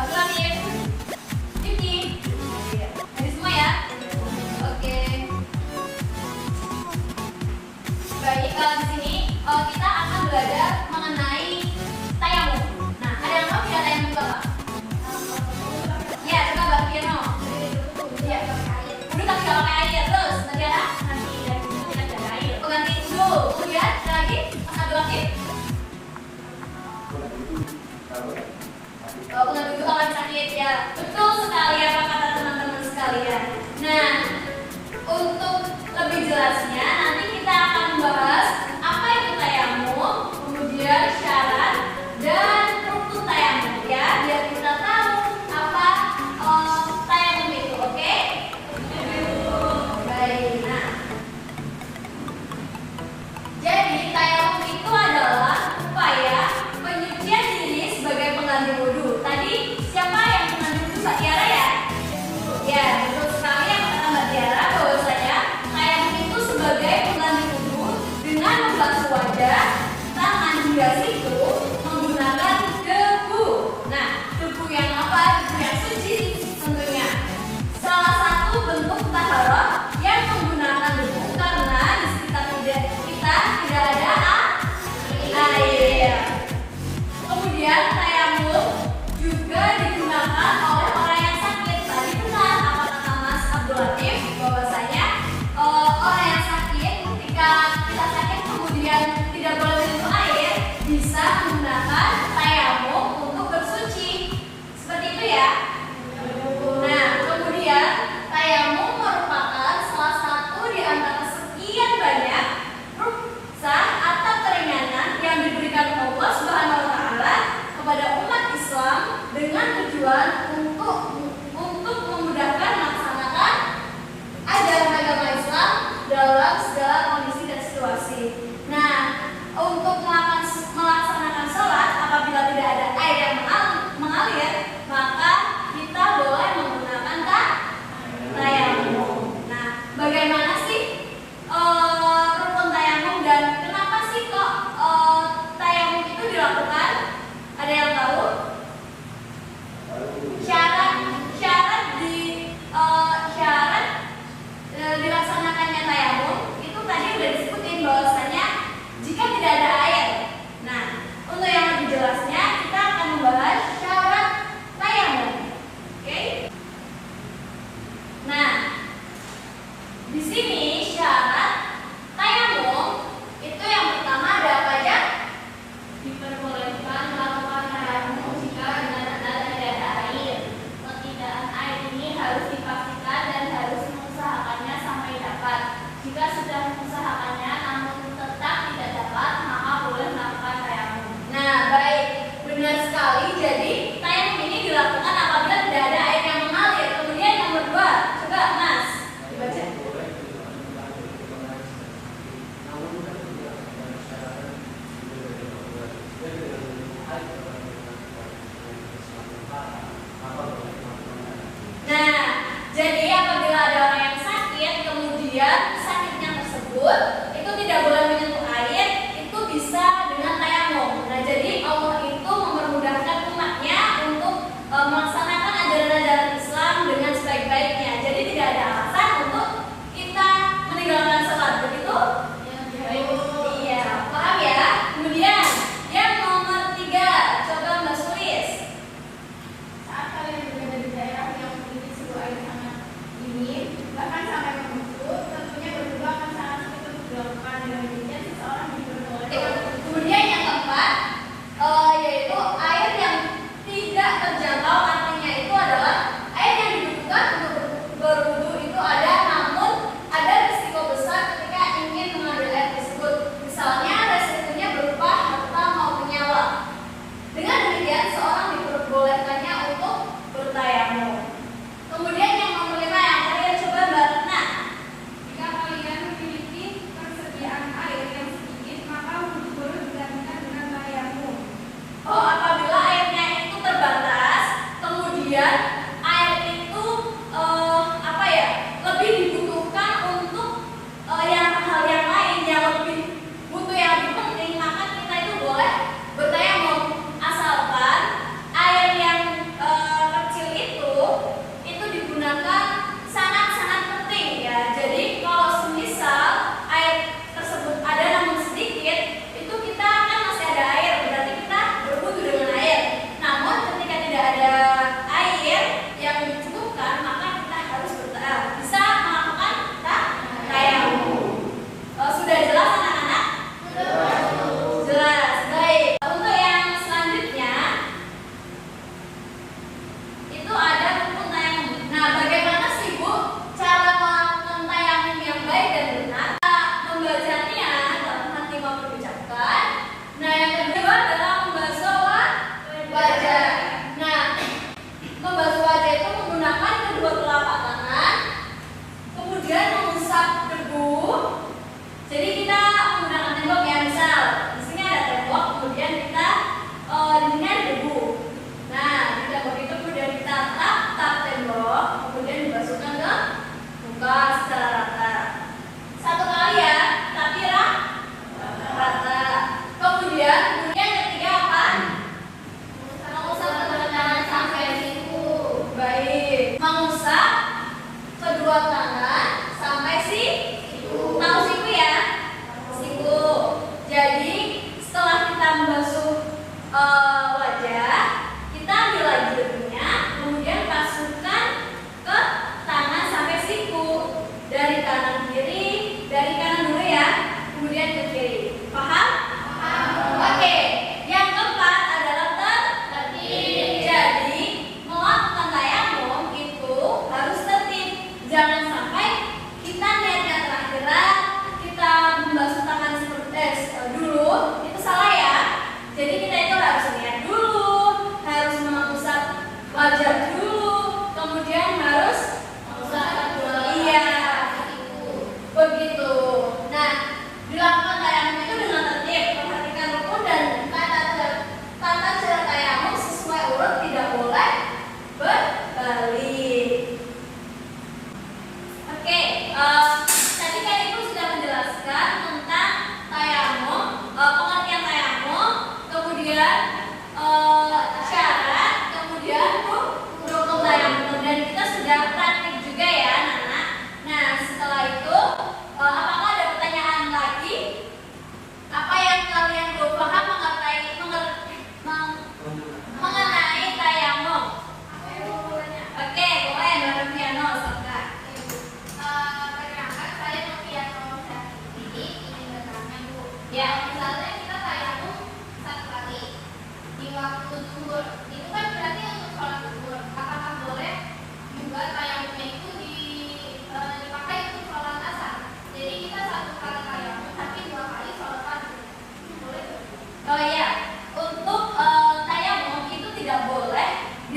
Afif, Vicky, ada semua ya? Oke. Baik, di sini kita akan belajar mengenai tayamum. Nah, ada yang tahu tidak tayamum itu apa? Ya, coba Mbak Fiano. Ya, duduk tapi nggak pakai air. Terus, Nadiara? Nanti dari dulu kita tidak ada air. Oh, ganti dulu. Kemudian, ada lagi? Mas Abdul Latif? Oh, pengen duduk kalau sakit ya. Betul sekali apa kata teman-teman sekalian. Nah, untuk lebih jelasnya nanti kita akan membahas apa itu tayamum, kemudian syarat dan rukun tayamum ya, biar kita tahu apa tayamum itu, oke? Baik. Nah, jadi tayamum itu adalah upaya penyucian diri sebagai pengganti wudhu. Tadi siapa yang mengandung wudhu, Mbak Tiara ya? Ya, betul sekali yang kata Mbak Tiara bahwasanya tayamum itu sebagai pengganti wudhu dengan membasuh wajah, tangan hingga siku menggunakan debu. Nah, debu yang apa? Debu yang suci tentunya. Salah satu bentuk taharah yang menggunakan debu karena di sekitar kita tidak ada air. Kemudian tayamum juga digunakan oleh orang yang sakit. Tadi benar apa kata Mas Abdul Latif bahwasanya orang yang sakit ketika kita sakit kemudian tidak boleh minum air bisa menggunakan tayamum untuk bersuci. Seperti itu ya. Nah, kemudian tayamum merupakan salah satu di antara sekian banyak ruksa atau keringanan yang diberikan Allah Subhanahu wa taala kepada umat Islam dengan tujuan untuk memudahkan melaksanakan ajaran agama Islam dalam segala kondisi dan situasi. Nah, untuk melaksanakan sholat apabila tidak ada air yang mengalir, maka kita boleh menggunakan tayamum. Nah, bagaimana sih rukun tayamum dan kenapa sih kok tayamum itu dilakukan? Ada yang tahu? Syarat dilaksanakannya tayamum itu tadi udah disebutin bahwasanya jika tidak ada air. Nah, untuk yang lebih jelasnya kita akan membahas syarat tayamum. Oke? Nah, di sini syarat tayamum itu yang pertama ada apa aja? Diperbolehkan melakukan tayamum jika benar-benar tidak ada air. Ketiadaan air ini harus dipastikan dan harus mengusahakannya sampai dapat. Jika sudah mengusahakannya namun tetap tidak dapat, maka boleh melakukan tayamum. Nah, baik, benar sekali. Jadi tayamum ini dilakukan apabila tidak ada air yang mengalir. Kemudian yang kedua, coba Mas dibaca. Nah, jadi apabila ada orang yang sakit, kemudian sakitnya tersebut itu tidak boleh menyentuh air, itu bisa dengan tayamum. Nah, jadi Allah itu mempermudahkan umatnya untuk melaksanakan ajaran-ajaran Islam dengan sebaik-baiknya. Jadi tidak ada alasan untuk kita meninggalkan sholat, begitu? Iya, paham ya? Kemudian yang nomor 3, coba Mbak Sulis. Saat kalian berada di daerah yang memiliki suhu air sangat dingin, bahkan sampai membusuk, tentunya berdua akan sangat sulit untuk dilakukan. Dengan demikian, seseorang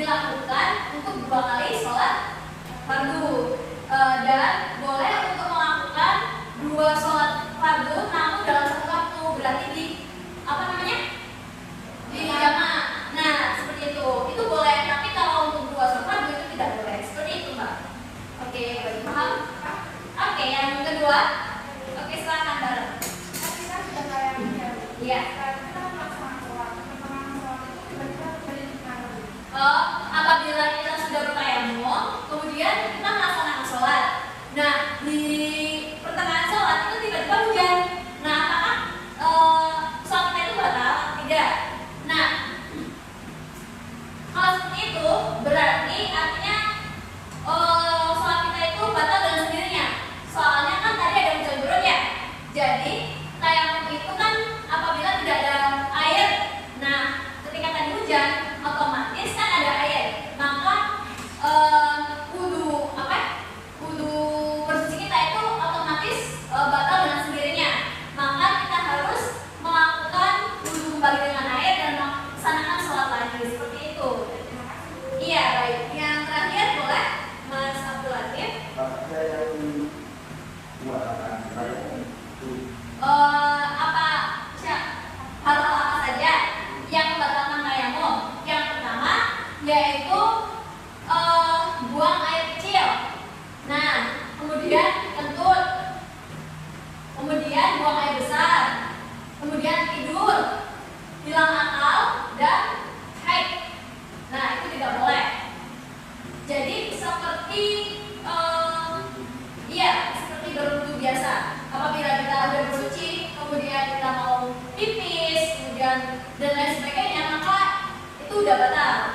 dilakukan untuk 2 kali sholat fardu. Dan boleh untuk melakukan 2 sholat fardu namun dalam satu waktu, berarti di di jamaah. Nah, seperti itu boleh, tapi kalau untuk 2 sholat fardu itu tidak boleh. Seperti itu, Mbak. Oke, baik, paham? Oke, yang kedua. Oke, silakan bareng. Kita sudah kayak Iya. kita melaksanakan sholat itu tiba-tiba terjadi pengaruh. Apabila kita sudah bertayamum, kemudian kita melaksanakan sholat. Nah, di pertengahan sholat itu tiba-tiba hujan. Nah, apakah sholat kita itu batal? Tidak. Nah, kalau seperti itu berarti artinya sholat kita itu batal dengan sendirinya. Soalnya kan tadi ada hujan turun ya. Jadi tayamum itu kan apabila tidak ada air. Nah, ketika tadi hujan, otomatis kan ada air. Maka wudu bersih kita itu otomatis batal dengan sendirinya. Maka kita harus melakukan wudu kembali dengan air dan melaksanakan sholat lagi seperti itu. Iya, baik. Yang terakhir boleh Mas Abdul Latif. Hal-hal apa saja yang membatalkan tayamum? Yang pertama yaitu buang air kecil. Nah, kemudian kentut, kemudian buang air besar, kemudian tidur, hilang akal, dan haid. Nah, itu tidak boleh. Jadi seperti seperti berwudu biasa. Apabila kita udah bersuci, kemudian kita mau pipis, kemudian dan lain sebagainya, maka itu udah batal.